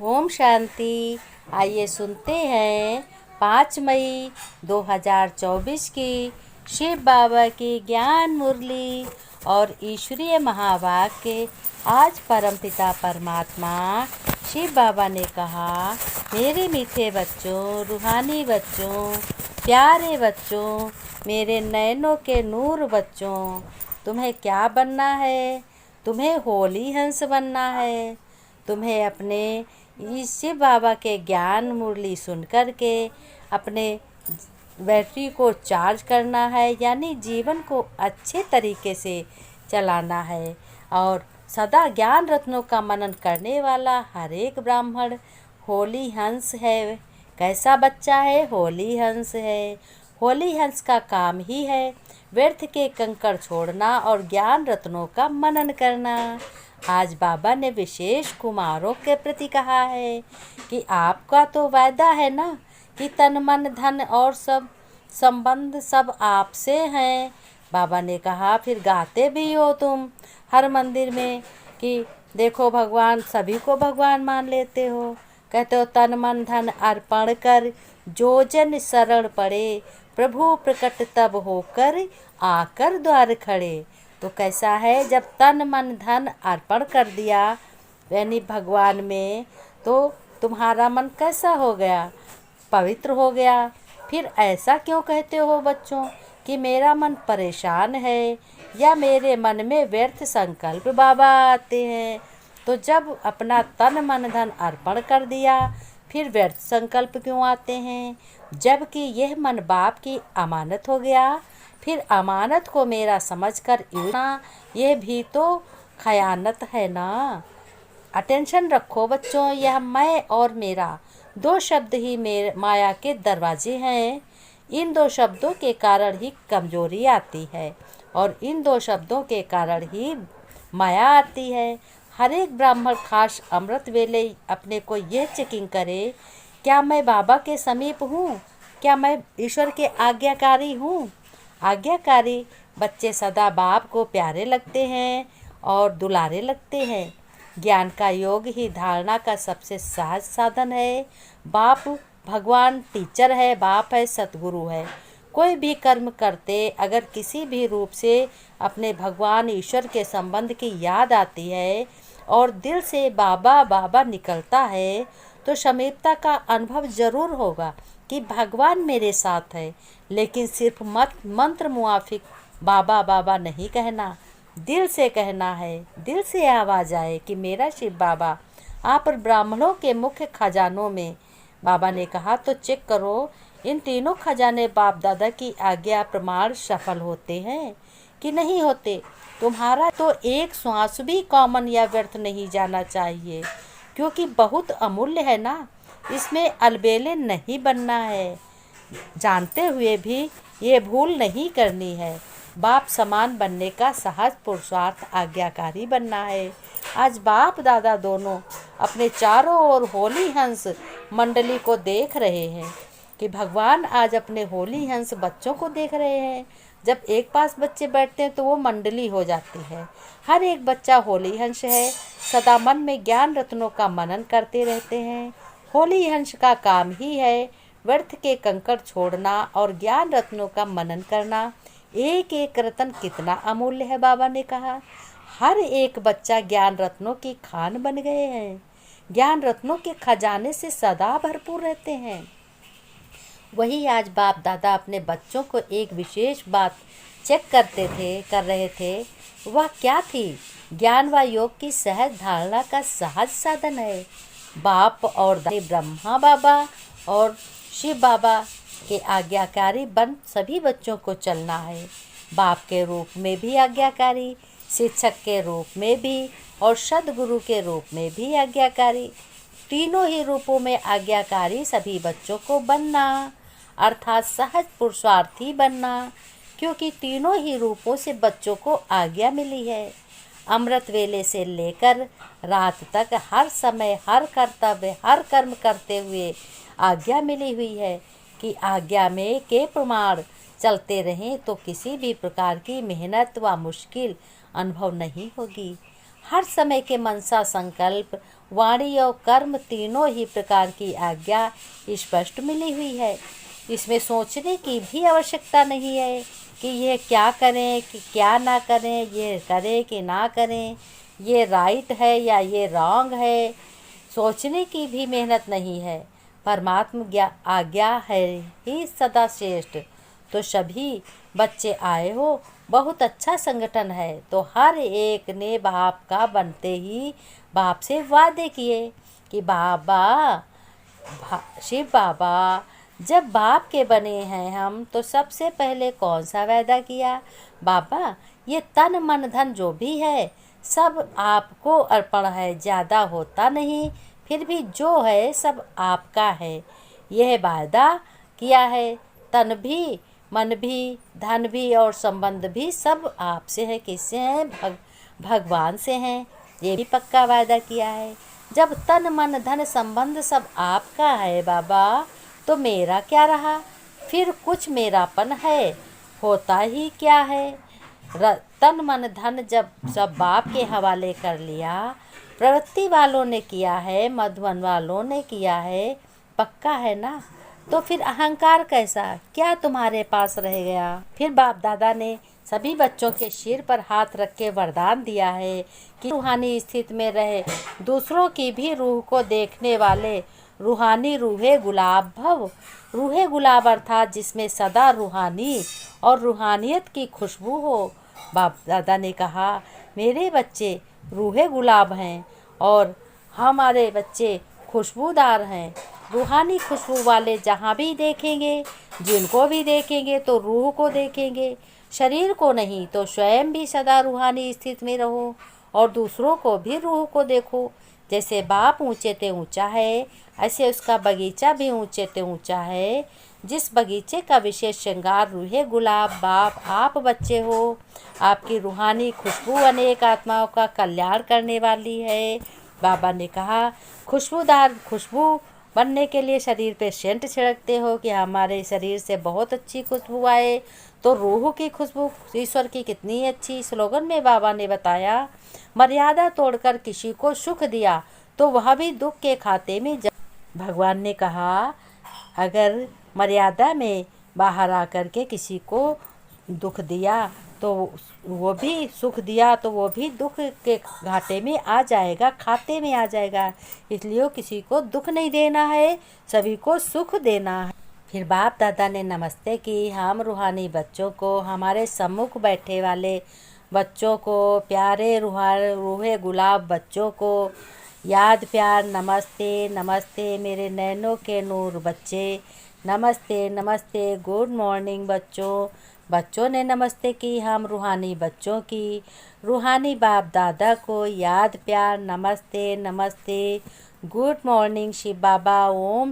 ओम शांति। आइए सुनते हैं 5 मई 2024 की शिव बाबा की ज्ञान मुरली और ईश्वरीय महावाक्य। आज परमपिता परमात्मा शिव बाबा ने कहा, मेरे मीठे बच्चों, रूहानी बच्चों, प्यारे बच्चों, मेरे नैनों के नूर बच्चों, तुम्हें क्या बनना है? तुम्हें होली हंस बनना है। तुम्हें अपने इस शिव बाबा के ज्ञान मुरली सुन कर के अपने बैटरी को चार्ज करना है, यानी जीवन को अच्छे तरीके से चलाना है। और सदा ज्ञान रत्नों का मनन करने वाला हर एक ब्राह्मण होली हंस है। कैसा बच्चा है? होली हंस है। होली हंस का काम ही है व्यर्थ के कंकड़ छोड़ना और ज्ञान रत्नों का मनन करना। आज बाबा ने विशेष कुमारों के प्रति कहा है कि आपका तो वायदा है ना कि तन मन धन और सब संबंध सब आपसे हैं। बाबा ने कहा, फिर गाते भी हो तुम हर मंदिर में कि देखो भगवान, सभी को भगवान मान लेते हो। कहते हो तन मन धन अर्पण कर जो जन शरण पड़े, प्रभु प्रकट तब होकर आकर द्वार खड़े। तो कैसा है, जब तन मन धन अर्पण कर दिया यानी भगवान में, तो तुम्हारा मन कैसा हो गया? पवित्र हो गया। फिर ऐसा क्यों कहते हो बच्चों कि मेरा मन परेशान है या मेरे मन में व्यर्थ संकल्प बाबा आते हैं? तो जब अपना तन मन धन अर्पण कर दिया, फिर व्यर्थ संकल्प क्यों आते हैं? जबकि यह मन बाप की अमानत हो गया। फिर अमानत को मेरा समझकर यह भी तो खयानत है ना। अटेंशन रखो बच्चों, यह मैं और मेरा दो शब्द ही मेरे माया के दरवाजे हैं। इन दो शब्दों के कारण ही कमजोरी आती है और इन दो शब्दों के कारण ही माया आती है। हर एक ब्राह्मण खास अमृत वेले अपने को यह चेकिंग करे, क्या मैं बाबा के समीप हूँ? क्या मैं ईश्वर के आज्ञाकारी हूँ? आज्ञाकारी बच्चे सदा बाप को प्यारे लगते हैं और दुलारे लगते हैं। ज्ञान का योग ही धारणा का सबसे सहज साधन है। बाप भगवान टीचर है, बाप है सतगुरु है। कोई भी कर्म करते अगर किसी भी रूप से अपने भगवान ईश्वर के संबंध की याद आती है और दिल से बाबा बाबा निकलता है, तो समीपता का अनुभव जरूर होगा कि भगवान मेरे साथ है। लेकिन सिर्फ मंत्र मुआफिक बाबा बाबा नहीं कहना, दिल से कहना है। दिल से आवाज़ आए कि मेरा शिव बाबा आप ब्राह्मणों के मुख्य खजानों में। बाबा ने कहा, तो चेक करो इन तीनों खजाने बाप दादा की आज्ञा प्रमाण सफल होते हैं कि नहीं होते। तुम्हारा तो एक श्वास भी कॉमन या व्यर्थ नहीं जाना चाहिए, क्योंकि बहुत अमूल्य है ना। इसमें अलबेले नहीं बनना है। जानते हुए भी ये भूल नहीं करनी है। बाप समान बनने का सहज पुरुषार्थ आज्ञाकारी बनना है। आज बाप दादा दोनों अपने चारों ओर होली हंस मंडली को देख रहे हैं कि भगवान आज अपने होली हंस बच्चों को देख रहे हैं। जब एक पास बच्चे बैठते हैं तो वो मंडली हो जाती है। हर एक बच्चा होली हंस है, सदा मन में ज्ञान रत्नों का मनन करते रहते हैं। होली हंस का काम ही है व्यर्थ के कंकड़ छोड़ना और ज्ञान रत्नों का मनन करना। एक एक रत्न कितना अमूल्य है। बाबा ने कहा, हर एक बच्चा ज्ञान रत्नों की खान बन गए हैं। ज्ञान रत्नों के खजाने से सदा भरपूर रहते हैं। वही आज बाप दादा अपने बच्चों को एक विशेष बात चेक कर रहे थे। वह क्या थी? ज्ञान व योग की सहज धारणा का सहज साधन है। बाप और ब्रह्मा बाबा और शिव बाबा के आज्ञाकारी बन सभी बच्चों को चलना है। बाप के रूप में भी आज्ञाकारी, शिक्षक के रूप में भी और सद्गुरु के रूप में भी आज्ञाकारी। तीनों ही रूपों में आज्ञाकारी सभी बच्चों को बनना, अर्थात सहज पुरुषार्थी बनना, क्योंकि तीनों ही रूपों से बच्चों को आज्ञा मिली है। अमृत वेले से लेकर रात तक हर समय हर कर्तव्य हर कर्म करते हुए आज्ञा मिली हुई है कि आज्ञा में के प्रमाण चलते रहें तो किसी भी प्रकार की मेहनत व मुश्किल अनुभव नहीं होगी। हर समय के मनसा संकल्प वाणी और कर्म तीनों ही प्रकार की आज्ञा स्पष्ट मिली हुई है। इसमें सोचने की भी आवश्यकता नहीं है कि यह क्या करें कि क्या ना करें, ये करें कि ना करें, ये राइट है या ये रॉन्ग है। सोचने की भी मेहनत नहीं है। परमात्मा आज्ञा है ही सदा श्रेष्ठ। तो सभी बच्चे आए हो, बहुत अच्छा संगठन है। तो हर एक ने बाप का बनते ही बाप से वादे किए कि शिव बाबा, जब बाप के बने हैं हम तो सबसे पहले कौन सा वादा किया? बाबा, ये तन मन धन जो भी है सब आपको अर्पण है, ज़्यादा होता नहीं, फिर भी जो है सब आपका है। यह वादा किया है। तन भी, मन भी, धन भी और संबंध भी सब आपसे है। किससे हैं? भगवान से हैं। ये भी पक्का वादा किया है। जब तन मन धन संबंध सब आपका है बाबा, तो मेरा क्या रहा? फिर कुछ मेरापन है? होता ही क्या है? तन मन धन जब सब बाप के हवाले कर लिया, प्रवृत्ति वालों ने किया है, मधुबन वालों ने किया है, पक्का है ना? तो फिर अहंकार कैसा, क्या तुम्हारे पास रह गया? फिर बाप दादा ने सभी बच्चों के सिर पर हाथ रख के वरदान दिया है कि रूहानी स्थिति में रहे, दूसरों की भी रूह को देखने वाले रूहानी रूहे गुलाब भव। रूहे गुलाब अर्थात जिसमें सदा रूहानी और रूहानियत की खुशबू हो। बाप दादा ने कहा, मेरे बच्चे रूहे गुलाब हैं और हमारे बच्चे खुशबूदार हैं। रूहानी खुशबू वाले जहाँ भी देखेंगे, जिनको भी देखेंगे तो रूह को देखेंगे, शरीर को नहीं। तो स्वयं भी सदा रूहानी स्थिति में रहो और दूसरों को भी रूह को देखो। जैसे बाप ऊंचे ते ऊंचा है, ऐसे उसका बगीचा भी ऊंचे ते ऊंचा है। जिस बगीचे का विशेष श्रृंगार रूहे गुलाब बाप आप बच्चे हो। आपकी रूहानी खुशबू अनेक आत्माओं का कल्याण करने वाली है। बाबा ने कहा, खुशबूदार खुशबू बनने के लिए शरीर पे सेंट छिड़कते हो कि हमारे शरीर से बहुत अच्छी खुशबू आए। तो रूह की खुशबू ईश्वर की कितनी अच्छी। स्लोगन में बाबा ने बताया, मर्यादा तोड़कर किसी को सुख दिया तो वह भी दुख के खाते में भगवान ने कहा, अगर मर्यादा में बाहर आकर के किसी को दुख दिया तो वो भी सुख दिया तो वो भी दुख के घाटे में आ जाएगा, खाते में आ जाएगा। इसलिए किसी को दुख नहीं देना है, सभी को सुख देना है। फिर बाप दादा ने नमस्ते की। हम रूहानी बच्चों को, हमारे सम्मुख बैठे वाले बच्चों को, प्यारे रूहे गुलाब बच्चों को याद प्यार नमस्ते। नमस्ते मेरे नैनों के नूर बच्चे, नमस्ते नमस्ते, गुड मॉर्निंग बच्चों। बच्चों ने नमस्ते की। हम रूहानी बच्चों की, रूहानी बाप दादा को याद प्यार नमस्ते नमस्ते, गुड मॉर्निंग शिव बाबा। ओम